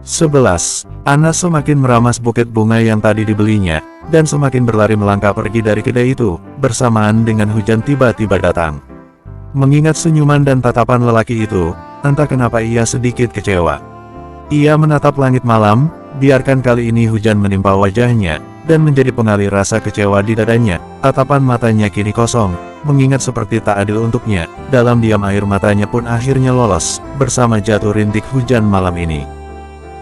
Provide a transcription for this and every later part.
11. Anas semakin meramas buket bunga yang tadi dibelinya, dan semakin berlari melangkah pergi dari kedai itu, bersamaan dengan hujan tiba-tiba datang. Mengingat senyuman dan tatapan lelaki itu, entah kenapa ia sedikit kecewa. Ia menatap langit malam, biarkan kali ini hujan menimpa wajahnya, dan menjadi pengalih rasa kecewa di dadanya. Tatapan matanya kini kosong, mengingat seperti tak adil untuknya. Dalam diam air matanya pun akhirnya lolos, bersama jatuh rintik hujan malam ini.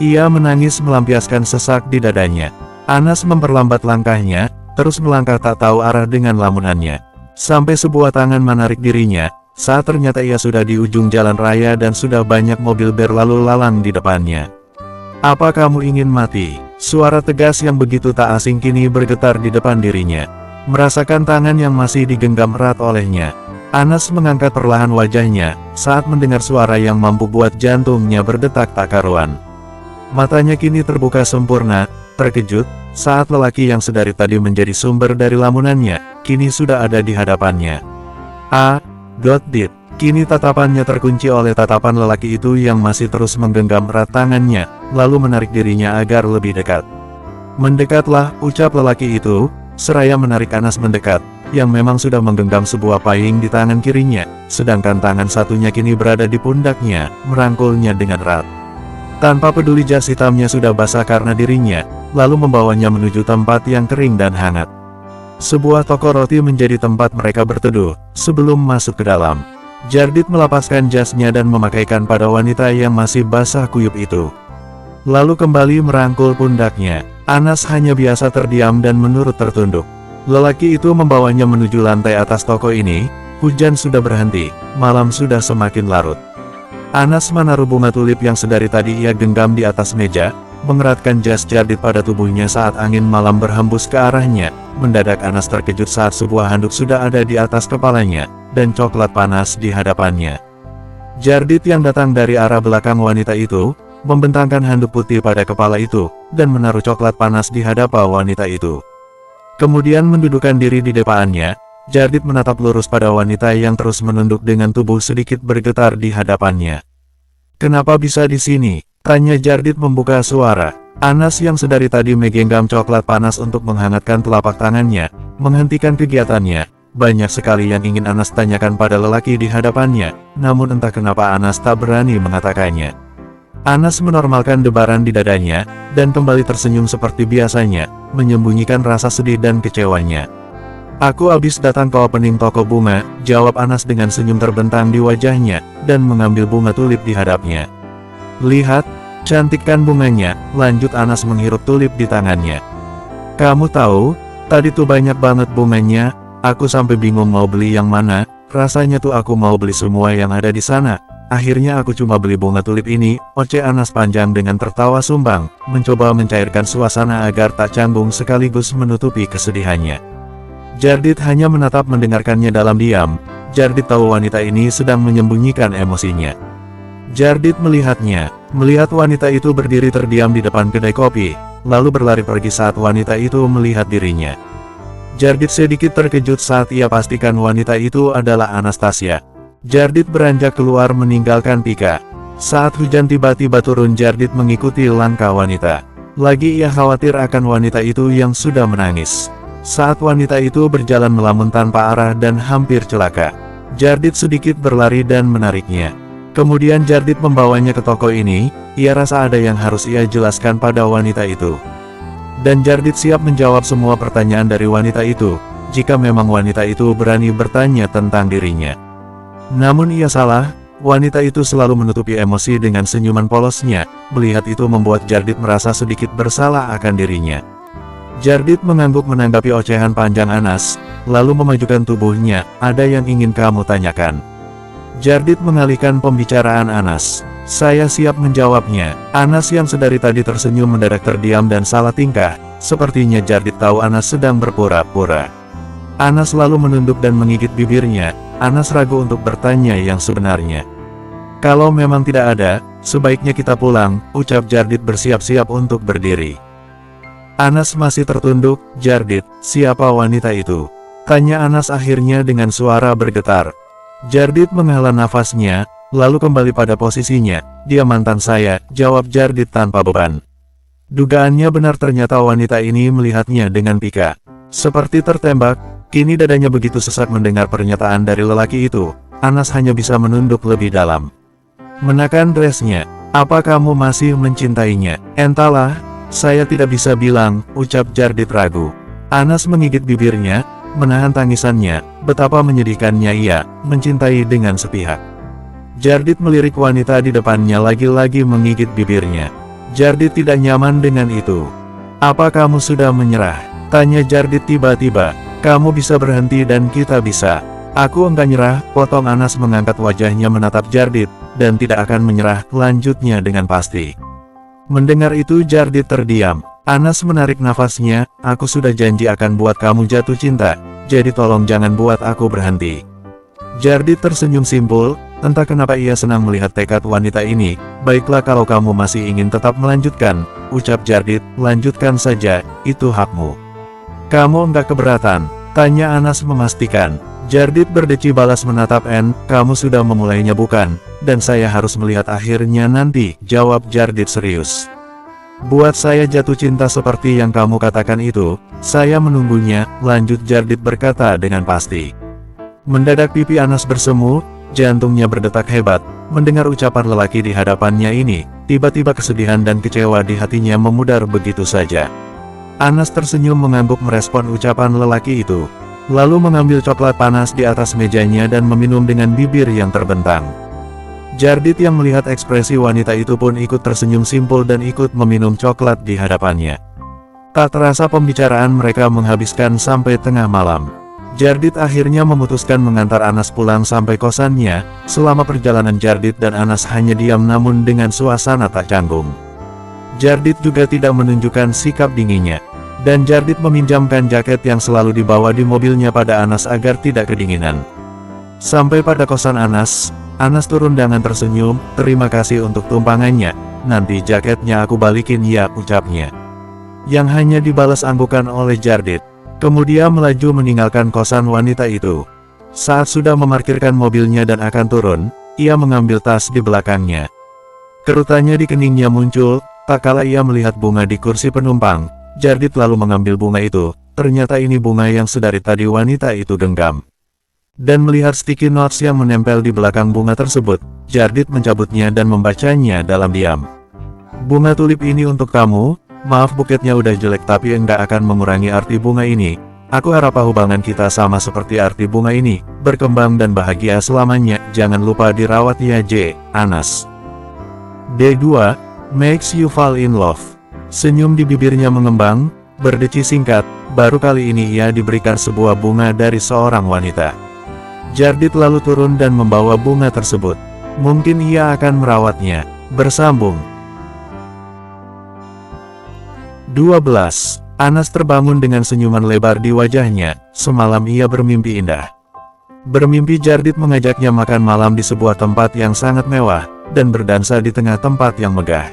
Ia menangis melampiaskan sesak di dadanya. Anas memperlambat langkahnya, terus melangkah tak tahu arah dengan lamunannya. Sampai sebuah tangan menarik dirinya, saat ternyata ia sudah di ujung jalan raya dan sudah banyak mobil berlalu lalang di depannya. "Apa kamu ingin mati?" Suara tegas yang begitu tak asing kini bergetar di depan dirinya. Merasakan tangan yang masih digenggam erat olehnya, Anas mengangkat perlahan wajahnya, saat mendengar suara yang mampu buat jantungnya berdetak tak karuan. Matanya kini terbuka sempurna, terkejut, saat lelaki yang sedari tadi menjadi sumber dari lamunannya, kini sudah ada di hadapannya. Kini tatapannya terkunci oleh tatapan lelaki itu yang masih terus menggenggam erat tangannya, lalu menarik dirinya agar lebih dekat. "Mendekatlah," ucap lelaki itu, seraya menarik Anas mendekat, yang memang sudah menggenggam sebuah payung di tangan kirinya, sedangkan tangan satunya kini berada di pundaknya, merangkulnya dengan erat. Tanpa peduli jas hitamnya sudah basah karena dirinya, lalu membawanya menuju tempat yang kering dan hangat. Sebuah toko roti menjadi tempat mereka berteduh, sebelum masuk ke dalam. Jardit melepaskan jasnya dan memakaikan pada wanita yang masih basah kuyup itu. Lalu kembali merangkul pundaknya. Anas hanya biasa terdiam dan menurut tertunduk. Lelaki itu membawanya menuju lantai atas toko ini. Hujan sudah berhenti, malam sudah semakin larut. Anas menaruh bunga tulip yang sedari tadi ia genggam di atas meja, mengeratkan jas Jardit pada tubuhnya saat angin malam berhembus ke arahnya. Mendadak Anas terkejut saat sebuah handuk sudah ada di atas kepalanya, dan coklat panas di hadapannya. Jardit yang datang dari arah belakang wanita itu, membentangkan handuk putih pada kepala itu, dan menaruh coklat panas di hadapan wanita itu. Kemudian mendudukkan diri di depannya. Jardit menatap lurus pada wanita yang terus menunduk dengan tubuh sedikit bergetar di hadapannya. "Kenapa bisa di sini?" tanya Jardit membuka suara. Anas yang sedari tadi menggenggam coklat panas untuk menghangatkan telapak tangannya, menghentikan kegiatannya. Banyak sekali yang ingin Anas tanyakan pada lelaki di hadapannya, namun entah kenapa Anas tak berani mengatakannya. Anas menormalkan debaran di dadanya, dan kembali tersenyum seperti biasanya, menyembunyikan rasa sedih dan kecewanya. "Aku habis datang ke opening toko bunga," jawab Anas dengan senyum terbentang di wajahnya, dan mengambil bunga tulip di hadapnya. "Lihat, cantikkan bunganya," lanjut Anas menghirup tulip di tangannya. "Kamu tahu, tadi tuh banyak banget bunganya, aku sampai bingung mau beli yang mana, rasanya tuh aku mau beli semua yang ada di sana. Akhirnya aku cuma beli bunga tulip ini," oceh Anas panjang dengan tertawa sumbang, mencoba mencairkan suasana agar tak canggung sekaligus menutupi kesedihannya. Jardit hanya menatap mendengarkannya dalam diam. Jardit tahu wanita ini sedang menyembunyikan emosinya. Jardit melihat wanita itu berdiri terdiam di depan kedai kopi, lalu berlari pergi saat wanita itu melihat dirinya. Jardit sedikit terkejut saat ia pastikan wanita itu adalah Anastasia. Jardit beranjak keluar meninggalkan Pika. Saat hujan tiba-tiba turun, Jardit mengikuti langkah wanita. Lagi ia khawatir akan wanita itu yang sudah menangis. Saat wanita itu berjalan melamun tanpa arah dan hampir celaka, Jardit sedikit berlari dan menariknya. Kemudian Jardit membawanya ke toko ini. Ia rasa ada yang harus ia jelaskan pada wanita itu. Dan Jardit siap menjawab semua pertanyaan dari wanita itu, jika memang wanita itu berani bertanya tentang dirinya. Namun ia salah, wanita itu selalu menutupi emosi dengan senyuman polosnya. Melihat itu membuat Jardit merasa sedikit bersalah akan dirinya. Jardit mengangguk menanggapi ocehan panjang Anas, lalu memajukan tubuhnya. "Ada yang ingin kamu tanyakan?" Jardit mengalihkan pembicaraan Anas. "Saya siap menjawabnya." Anas yang sedari tadi tersenyum mendadak terdiam dan salah tingkah. Sepertinya Jardit tahu Anas sedang berpura-pura. Anas lalu menunduk dan menggigit bibirnya. Anas ragu untuk bertanya yang sebenarnya. "Kalau memang tidak ada, sebaiknya kita pulang," ucap Jardit bersiap-siap untuk berdiri. Anas masih tertunduk. "Jardit, siapa wanita itu?" tanya Anas akhirnya dengan suara bergetar. Jardit menghela nafasnya, lalu kembali pada posisinya. "Dia mantan saya," jawab Jardit tanpa beban. Dugaannya benar, ternyata wanita ini melihatnya dengan pika. Seperti tertembak, kini dadanya begitu sesak mendengar pernyataan dari lelaki itu. Anas hanya bisa menunduk lebih dalam. Menekan dressnya. "Apa kamu masih mencintainya?" "Entahlah, saya tidak bisa bilang," ucap Jardit ragu. Anas menggigit bibirnya, menahan tangisannya. Betapa menyedihkannya ia mencintai dengan sepihak. Jardit melirik wanita di depannya lagi-lagi menggigit bibirnya. Jardit tidak nyaman dengan itu. "Apa kamu sudah menyerah?" tanya Jardit tiba-tiba. "Kamu bisa berhenti dan kita bisa." "Aku enggak nyerah," potong Anas mengangkat wajahnya menatap Jardit, "dan tidak akan menyerah," lanjutnya dengan pasti. Mendengar itu Jardit terdiam. Anas menarik nafasnya. "Aku sudah janji akan buat kamu jatuh cinta, jadi tolong jangan buat aku berhenti." Jardit tersenyum simpul, entah kenapa ia senang melihat tekad wanita ini. "Baiklah, kalau kamu masih ingin tetap melanjutkan," ucap Jardit, "lanjutkan saja, itu hakmu." "Kamu enggak keberatan?" tanya Anas memastikan. Jardit berdeci balas menatap N. "Kamu sudah memulainya bukan? Dan saya harus melihat akhirnya nanti," jawab Jardit serius. "Buat saya jatuh cinta seperti yang kamu katakan itu, saya menunggunya," lanjut Jardit berkata dengan pasti. Mendadak pipi Anas bersemu, jantungnya berdetak hebat. Mendengar ucapan lelaki di hadapannya ini, tiba-tiba kesedihan dan kecewa di hatinya memudar begitu saja. Anas tersenyum mengangguk merespon ucapan lelaki itu. Lalu mengambil coklat panas di atas mejanya dan meminum dengan bibir yang terbentang. Jardit yang melihat ekspresi wanita itu pun ikut tersenyum simpul dan ikut meminum coklat di hadapannya. Tak terasa pembicaraan mereka menghabiskan sampai tengah malam. Jardit akhirnya memutuskan mengantar Anas pulang sampai kosannya. Selama perjalanan Jardit dan Anas hanya diam namun dengan suasana tak canggung. Jardit juga tidak menunjukkan sikap dinginnya. Dan Jardit meminjamkan jaket yang selalu dibawa di mobilnya pada Anas agar tidak kedinginan. Sampai pada kosan Anas, Anas turun dengan tersenyum. "Terima kasih untuk tumpangannya, nanti jaketnya aku balikin ya," ucapnya. Yang hanya dibalas anggukan oleh Jardit. Kemudian melaju meninggalkan kosan wanita itu. Saat sudah memarkirkan mobilnya dan akan turun, ia mengambil tas di belakangnya. Kerutannya di keningnya muncul, tak kala ia melihat bunga di kursi penumpang. Jardit lalu mengambil bunga itu. Ternyata ini bunga yang sedari tadi wanita itu genggam. Dan melihat sticky notes yang menempel di belakang bunga tersebut, Jardit mencabutnya dan membacanya dalam diam. "Bunga tulip ini untuk kamu. Maaf buketnya udah jelek tapi enggak akan mengurangi arti bunga ini. Aku harap hubungan kita sama seperti arti bunga ini, berkembang dan bahagia selamanya. Jangan lupa dirawat ya J. Anas." D2. Makes you fall in love. Senyum di bibirnya mengembang, berdeci singkat. Baru kali ini ia diberikan sebuah bunga dari seorang wanita. Jardit lalu turun dan membawa bunga tersebut. Mungkin ia akan merawatnya. Bersambung. 12. Anas terbangun dengan senyuman lebar di wajahnya. Semalam ia bermimpi indah. Bermimpi Jardit mengajaknya makan malam di sebuah tempat yang sangat mewah, dan berdansa di tengah tempat yang megah.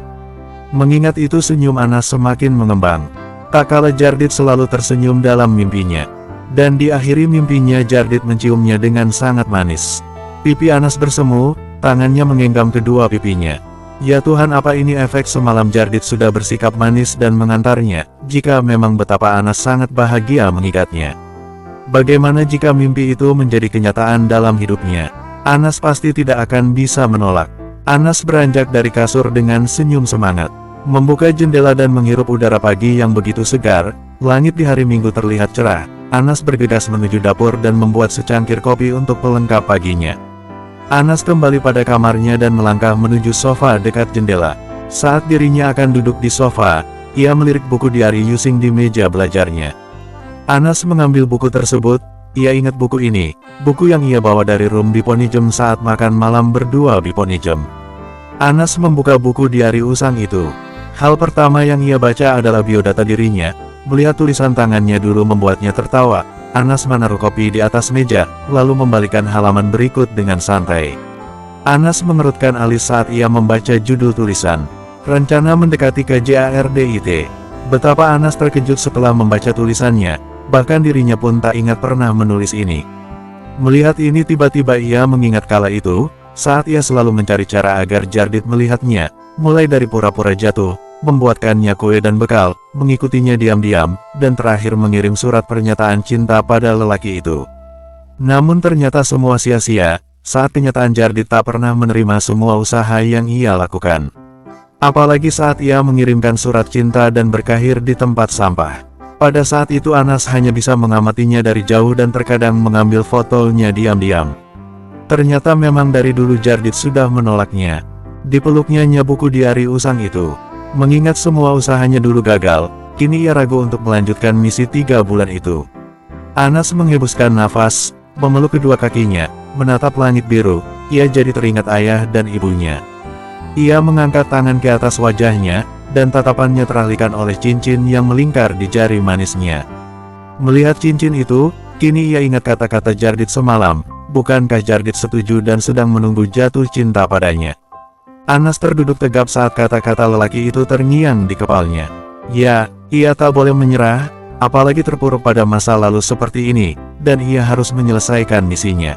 Mengingat itu senyum Anas semakin mengembang. Tak kala Jardit selalu tersenyum dalam mimpinya. Dan di akhiri mimpinya Jardit menciumnya dengan sangat manis. Pipi Anas bersemu, tangannya menggenggam kedua pipinya. Ya Tuhan, apa ini efek semalam Jardit sudah bersikap manis dan mengantarnya, jika memang betapa Anas sangat bahagia mengikatnya. Bagaimana jika mimpi itu menjadi kenyataan dalam hidupnya? Anas pasti tidak akan bisa menolak. Anas beranjak dari kasur dengan senyum semangat. Membuka jendela dan menghirup udara pagi yang begitu segar. Langit di hari Minggu terlihat cerah. Anas bergegas menuju dapur dan membuat secangkir kopi untuk pelengkap paginya. Anas kembali pada kamarnya dan melangkah menuju sofa dekat jendela. Saat dirinya akan duduk di sofa, ia melirik buku diari Yusing di meja belajarnya. Anas mengambil buku tersebut. Ia ingat buku ini, buku yang ia bawa dari room Biponijem saat makan malam berdua Biponijem. Anas membuka buku diari usang itu. Hal pertama yang ia baca adalah biodata dirinya. Melihat tulisan tangannya dulu membuatnya tertawa. Anas menaruh kopi di atas meja, lalu membalikkan halaman berikut dengan santai. Anas mengerutkan alis saat ia membaca judul tulisan. Rencana mendekati KJARDIT. Betapa Anas terkejut setelah membaca tulisannya. Bahkan dirinya pun tak ingat pernah menulis ini. Melihat ini tiba-tiba ia mengingat kala itu, Saat ia selalu mencari cara agar Jardit melihatnya, mulai dari pura-pura jatuh, membuatkannya kue dan bekal, mengikutinya diam-diam, dan terakhir mengirim surat pernyataan cinta pada lelaki itu. Namun ternyata semua sia-sia, saat kenyataan Jardit tak pernah menerima semua usaha yang ia lakukan. Apalagi saat ia mengirimkan surat cinta dan berakhir di tempat sampah. Pada saat itu Anas hanya bisa mengamatinya dari jauh dan terkadang mengambil fotonya diam-diam. Ternyata memang dari dulu Jardit sudah menolaknya. Dipeluknya buku diari usang itu. Mengingat semua usahanya dulu gagal, kini ia ragu untuk melanjutkan misi 3 bulan itu. Anas menghembuskan nafas, memeluk kedua kakinya, menatap langit biru, ia jadi teringat ayah dan ibunya. Ia mengangkat tangan ke atas wajahnya, dan tatapannya teralihkan oleh cincin yang melingkar di jari manisnya. Melihat cincin itu, kini ia ingat kata-kata Jardit semalam. Bukankah Jardit setuju dan sedang menunggu jatuh cinta padanya? Anas terduduk tegap saat kata-kata lelaki itu terngiang di kepalanya. Ya, ia tak boleh menyerah, apalagi terpuruk pada masa lalu seperti ini, dan ia harus menyelesaikan misinya.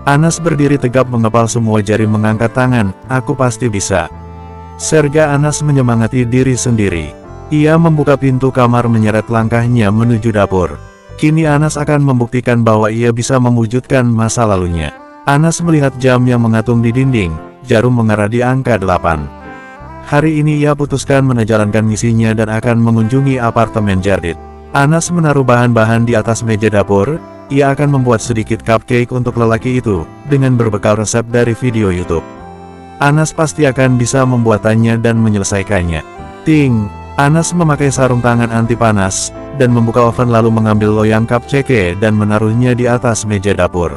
Anas berdiri tegap mengepal semua jari mengangkat tangan, aku pasti bisa. Serga Anas menyemangati diri sendiri. Ia membuka pintu kamar menyeret langkahnya menuju dapur. Kini Anas akan membuktikan bahwa ia bisa mewujudkan masa lalunya. Anas melihat jam yang mengatung di dinding, jarum mengarah di angka 8. Hari ini ia putuskan menjalankan misinya dan akan mengunjungi apartemen Jardit. Anas menaruh bahan-bahan di atas meja dapur, ia akan membuat sedikit cupcake untuk lelaki itu, dengan berbekal resep dari video YouTube. Anas pasti akan bisa membuatannya dan menyelesaikannya. Ting! Anas memakai sarung tangan anti panas, dan membuka oven lalu mengambil loyang cupcake dan menaruhnya di atas meja dapur.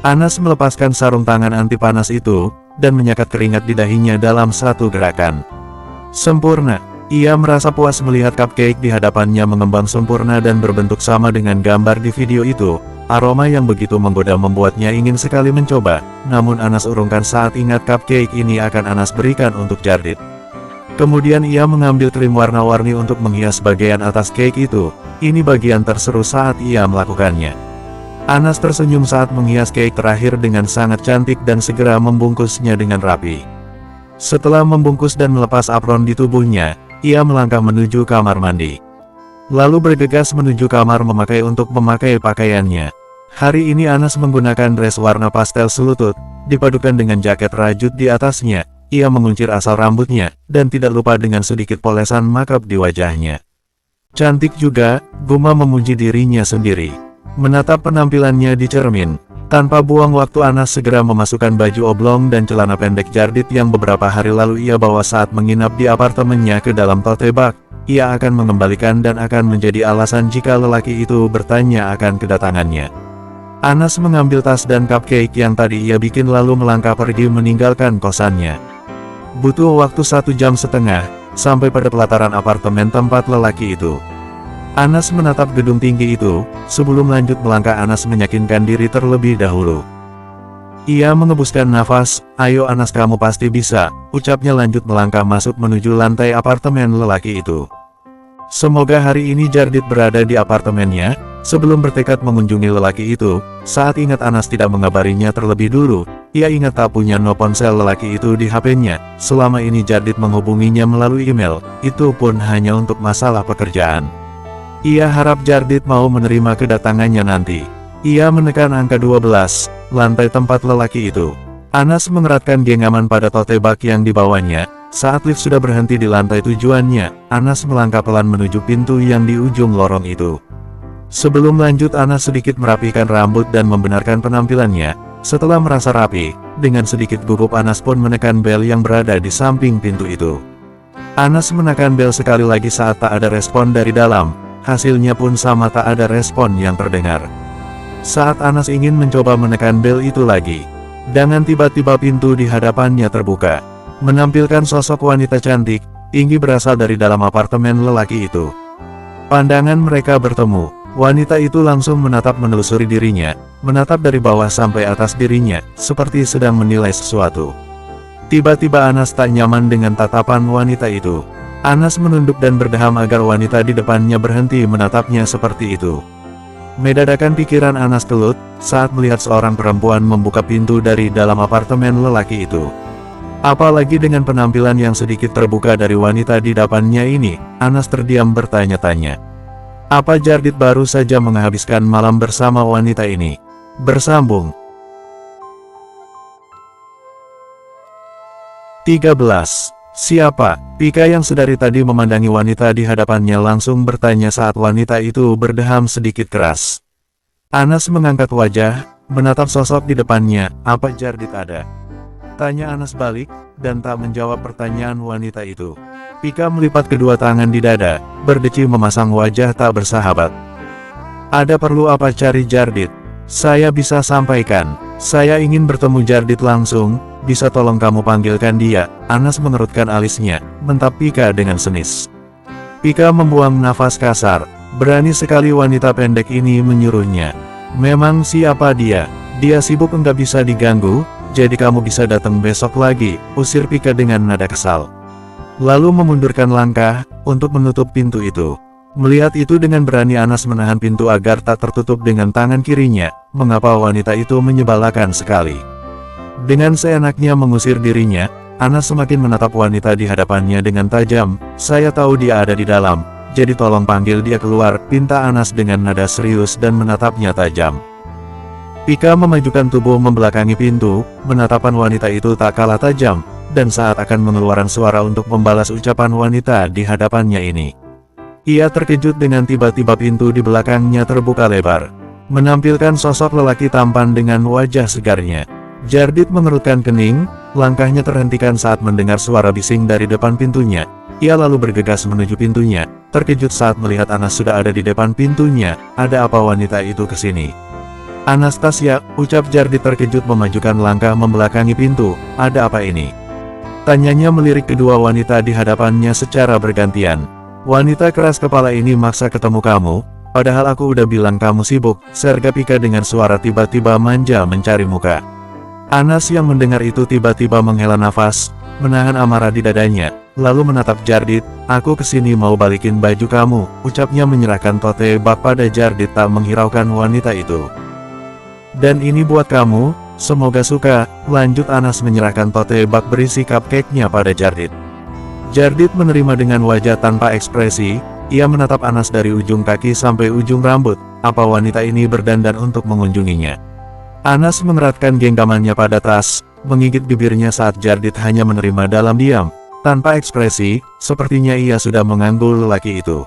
Anas melepaskan sarung tangan anti panas itu, dan menyakat keringat di dahinya dalam satu gerakan. Sempurna! Ia merasa puas melihat cupcake di hadapannya mengembang sempurna dan berbentuk sama dengan gambar di video itu. Aroma yang begitu menggoda membuatnya ingin sekali mencoba, namun Anas urungkan saat ingat cupcake ini akan Anas berikan untuk Jardit. Kemudian ia mengambil krim warna-warni untuk menghias bagian atas cake itu. Ini bagian terseru saat ia melakukannya. Anas tersenyum saat menghias cake terakhir dengan sangat cantik dan segera membungkusnya dengan rapi. Setelah membungkus dan melepas apron di tubuhnya, ia melangkah menuju kamar mandi. Lalu bergegas menuju kamar untuk memakai pakaiannya. Hari ini Anas menggunakan dress warna pastel selutut, dipadukan dengan jaket rajut di atasnya. Ia menguncir asal rambutnya, dan tidak lupa dengan sedikit polesan makeup di wajahnya. Cantik juga, Guma memuji dirinya sendiri. Menatap penampilannya di cermin, tanpa buang waktu Anas segera memasukkan baju oblong dan celana pendek Jardit yang beberapa hari lalu ia bawa saat menginap di apartemennya ke dalam tote bag. Ia akan mengembalikan dan akan menjadi alasan jika lelaki itu bertanya akan kedatangannya. Anas mengambil tas dan cupcake yang tadi ia bikin lalu melangkah pergi meninggalkan kosannya. Butuh waktu 1,5 jam, sampai pada pelataran apartemen tempat lelaki itu. Anas menatap gedung tinggi itu, sebelum lanjut melangkah Anas meyakinkan diri terlebih dahulu. Ia mengebuskan nafas, ayo Anas kamu pasti bisa, ucapnya lanjut melangkah masuk menuju lantai apartemen lelaki itu. Semoga hari ini Jardit berada di apartemennya. Sebelum bertekad mengunjungi lelaki itu, saat ingat Anas tidak mengabarinya terlebih dulu, ia ingat tak punya no ponsel lelaki itu di HP-nya. Selama ini Jardit menghubunginya melalui email, itu pun hanya untuk masalah pekerjaan. Ia harap Jardit mau menerima kedatangannya nanti. Ia menekan angka 12, lantai tempat lelaki itu. Anas mengeratkan genggaman pada tote bag yang dibawanya. Saat lift sudah berhenti di lantai tujuannya, Anas melangkah pelan menuju pintu yang di ujung lorong itu. Sebelum lanjut Anas sedikit merapikan rambut dan membenarkan penampilannya. Setelah merasa rapi, dengan sedikit gugup Anas pun menekan bel yang berada di samping pintu itu. Anas menekan bel sekali lagi saat tak ada respon dari dalam, hasilnya pun sama tak ada respon yang terdengar. Saat Anas ingin mencoba menekan bel itu lagi, dengan tiba-tiba pintu di hadapannya terbuka, menampilkan sosok wanita cantik, tinggi berasal dari dalam apartemen lelaki itu. Pandangan mereka bertemu. Wanita itu langsung menelusuri dirinya, menatap dari bawah sampai atas dirinya, seperti sedang menilai sesuatu. Tiba-tiba Anas tak nyaman dengan tatapan wanita itu. Anas menunduk dan berdeham agar wanita di depannya berhenti menatapnya seperti itu. Mendadak pikiran Anas kelut, saat melihat seorang perempuan membuka pintu dari dalam apartemen lelaki itu. Apalagi dengan penampilan yang sedikit terbuka dari wanita di depannya ini, Anas terdiam bertanya-tanya. Apa Jardit baru saja menghabiskan malam bersama wanita ini? Bersambung. 13. Siapa? Pika yang sedari tadi memandangi wanita di hadapannya langsung bertanya saat wanita itu berdeham sedikit keras. Anas mengangkat wajah, menatap sosok di depannya. Apa Jardit ada? Tanya Anas balik, dan tak menjawab pertanyaan wanita itu. Pika melipat kedua tangan di dada, berdeci memasang wajah tak bersahabat. Ada perlu apa cari Jardit? Saya bisa sampaikan. Saya ingin bertemu Jardit langsung, bisa tolong kamu panggilkan dia. Anas mengerutkan alisnya, mentap Pika dengan senis. Pika membuang nafas kasar, berani sekali wanita pendek ini menyuruhnya. Memang siapa dia? Dia sibuk enggak bisa diganggu, jadi kamu bisa datang besok lagi, usir Pika dengan nada kesal. Lalu memundurkan langkah, untuk menutup pintu itu. Melihat itu dengan berani Anas menahan pintu agar tak tertutup dengan tangan kirinya. Mengapa wanita itu menyebalkan sekali? Dengan seenaknya mengusir dirinya, Anas semakin menatap wanita di hadapannya dengan tajam. Saya tahu dia ada di dalam, jadi tolong panggil dia keluar, pinta Anas dengan nada serius dan menatapnya tajam. Pika memajukan tubuh membelakangi pintu, menatapan wanita itu tak kalah tajam, dan saat akan mengeluarkan suara untuk membalas ucapan wanita di hadapannya ini. Ia terkejut dengan tiba-tiba pintu di belakangnya terbuka lebar, menampilkan sosok lelaki tampan dengan wajah segarnya. Jardit mengerutkan kening, langkahnya terhentikan saat mendengar suara bising dari depan pintunya. Ia lalu bergegas menuju pintunya, terkejut saat melihat Anas sudah ada di depan pintunya. Ada apa wanita itu kesini? Anastasia, ucap Jardit terkejut memajukan langkah membelakangi pintu. Ada apa ini? Tanyanya melirik kedua wanita di hadapannya secara bergantian. Wanita keras kepala ini maksa ketemu kamu, padahal aku udah bilang kamu sibuk, serga Pika dengan suara tiba-tiba manja mencari muka. Anas yang mendengar itu tiba-tiba menghela nafas, menahan amarah di dadanya, lalu menatap Jardit. Aku kesini mau balikin baju kamu, ucapnya menyerahkan tote bag pada Jardit tak menghiraukan wanita itu. Dan ini buat kamu, semoga suka, lanjut Anas menyerahkan tote bag berisi cupcake-nya pada Jardit. Jardit menerima dengan wajah tanpa ekspresi, ia menatap Anas dari ujung kaki sampai ujung rambut. Apa wanita ini berdandan untuk mengunjunginya? Anas mengeratkan genggamannya pada tas, menggigit bibirnya saat Jardit hanya menerima dalam diam, tanpa ekspresi, sepertinya ia sudah menganggul lelaki itu.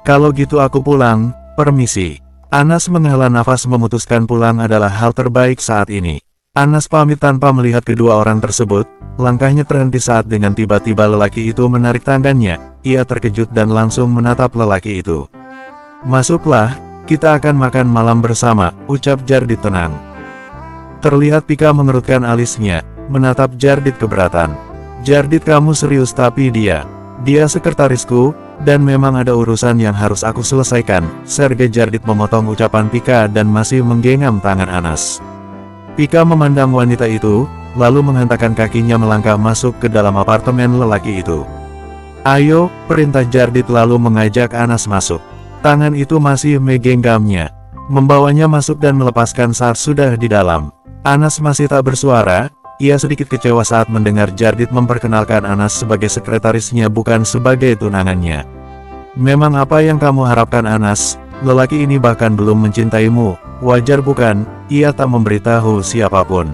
Kalau gitu aku pulang, permisi. Anas menghela nafas memutuskan pulang adalah hal terbaik saat ini. Anas pamit tanpa melihat kedua orang tersebut, langkahnya terhenti saat dengan tiba-tiba lelaki itu menarik tangannya. Ia terkejut dan langsung menatap lelaki itu. Masuklah, kita akan makan malam bersama, ucap Jardit tenang. Terlihat Pika mengerutkan alisnya, menatap Jardit keberatan. Jardit kamu serius tapi dia sekretarisku, dan memang ada urusan yang harus aku selesaikan. Serge Jardit memotong ucapan Pika dan masih menggenggam tangan Anas. Pika memandang wanita itu, lalu menghentakkan kakinya melangkah masuk ke dalam apartemen lelaki itu. Ayo, perintah Jardit lalu mengajak Anas masuk. Tangan itu masih menggenggamnya, membawanya masuk dan melepaskan saat sudah di dalam. Anas masih tak bersuara, ia sedikit kecewa saat mendengar Jardit memperkenalkan Anas sebagai sekretarisnya bukan sebagai tunangannya. Memang apa yang kamu harapkan Anas? Lelaki ini bahkan belum mencintaimu, wajar bukan? Ia tak memberitahu siapapun.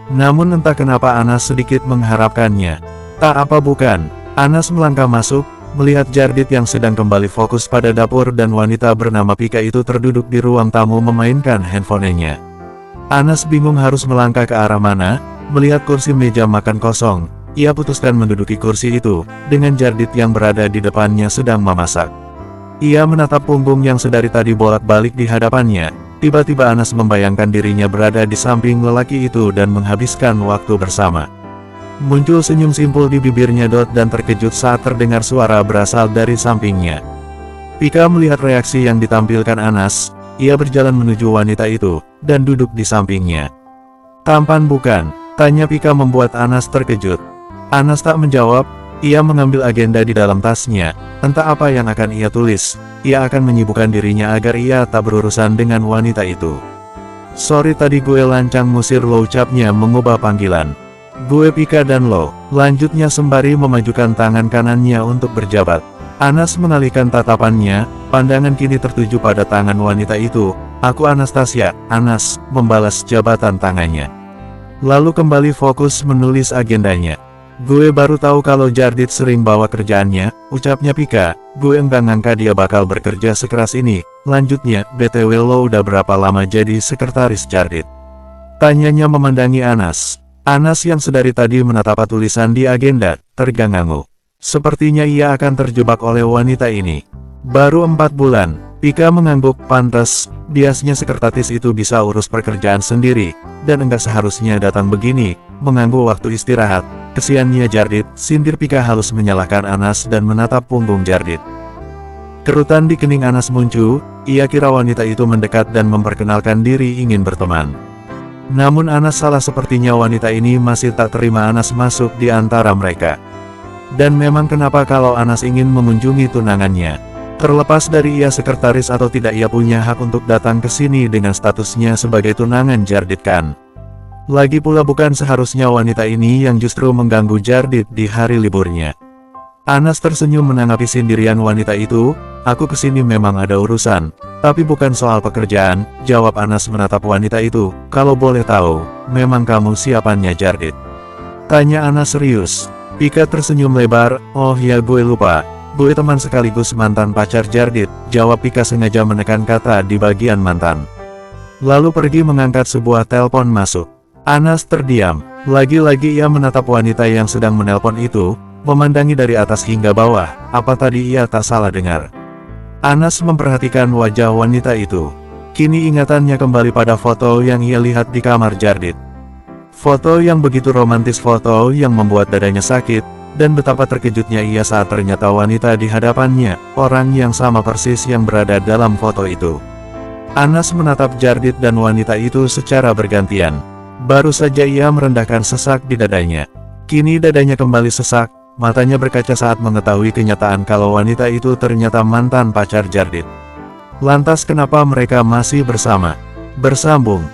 Namun entah kenapa Anas sedikit mengharapkannya. Tak apa bukan? Anas melangkah masuk, melihat Jardit yang sedang kembali fokus pada dapur dan wanita bernama Pika itu terduduk di ruang tamu memainkan handphonenya. Anas bingung harus melangkah ke arah mana, melihat kursi meja makan kosong. Ia putuskan menduduki kursi itu, dengan Jardit yang berada di depannya sedang memasak. Ia menatap punggung yang sedari tadi bolak-balik di hadapannya. Tiba-tiba Anas membayangkan dirinya berada di samping lelaki itu dan menghabiskan waktu bersama. Muncul senyum simpul di bibirnya dan terkejut saat terdengar suara berasal dari sampingnya. Pika melihat reaksi yang ditampilkan Anas, ia berjalan menuju wanita itu, dan duduk di sampingnya. Tampan bukan? Tanya Pika membuat Anas terkejut. Anas tak menjawab, Ia mengambil agenda di dalam tasnya, entah apa yang akan ia tulis. Ia akan menyibukkan dirinya agar ia tak berurusan dengan wanita itu. Sorry tadi gue lancang musir lo, ucapnya mengubah panggilan. Gue Pika dan lo, lanjutnya sembari memajukan tangan kanannya untuk berjabat. Anas mengalihkan tatapannya, pandangan kini tertuju pada tangan wanita itu. Aku Anastasia, Anas, membalas jabatan tangannya. Lalu kembali fokus menulis agendanya. Gue baru tahu kalau Jardit sering bawa kerjaannya, ucapnya Pika. Gue enggak ngangka dia bakal bekerja sekeras ini. Lanjutnya, BTW lo udah berapa lama jadi sekretaris Jardit? Tanyanya memandangi Anas. Anas yang sedari tadi menatap tulisan di agenda, terganggu. Sepertinya ia akan terjebak oleh wanita ini. Baru 4 bulan, Pika mengangguk. Pantas, biasanya sekretaris itu bisa urus pekerjaan sendiri, dan enggak seharusnya datang begini, mengganggu waktu istirahat. Kesiannya Jardit, sindir Pika halus menyalahkan Anas dan menatap punggung Jardit. Kerutan di kening Anas muncul, ia kira wanita itu mendekat dan memperkenalkan diri ingin berteman. Namun Anas salah, sepertinya wanita ini masih tak terima Anas masuk di antara mereka. Dan memang kenapa kalau Anas ingin mengunjungi tunangannya? Terlepas dari ia sekretaris atau tidak, ia punya hak untuk datang ke sini dengan statusnya sebagai tunangan Jardit kan? Lagi pula bukan seharusnya wanita ini yang justru mengganggu Jardit di hari liburnya. Anas tersenyum menanggapi sindiran wanita itu. Aku kesini memang ada urusan, tapi bukan soal pekerjaan, jawab Anas menatap wanita itu. Kalau boleh tahu, memang kamu siapanya Jardit? Tanya Anas serius. Pika tersenyum lebar. Oh ya, gue lupa. Gue teman sekaligus mantan pacar Jardit, jawab Pika sengaja menekan kata di bagian mantan. Lalu pergi mengangkat sebuah telepon masuk. Anas terdiam. Lagi-lagi ia menatap wanita yang sedang menelpon itu, memandangi dari atas hingga bawah. Apa tadi ia tak salah dengar? Anas memperhatikan wajah wanita itu. Kini ingatannya kembali pada foto yang ia lihat di kamar Jardit. Foto yang begitu romantis, foto yang membuat dadanya sakit, dan betapa terkejutnya ia saat ternyata wanita di hadapannya, orang yang sama persis yang berada dalam foto itu. Anas menatap Jardit dan wanita itu secara bergantian. Baru saja ia merendahkan sesak di dadanya. Kini dadanya kembali sesak, matanya berkaca saat mengetahui kenyataan kalau wanita itu ternyata mantan pacar Jardit. Lantas kenapa mereka masih bersama? Bersambung.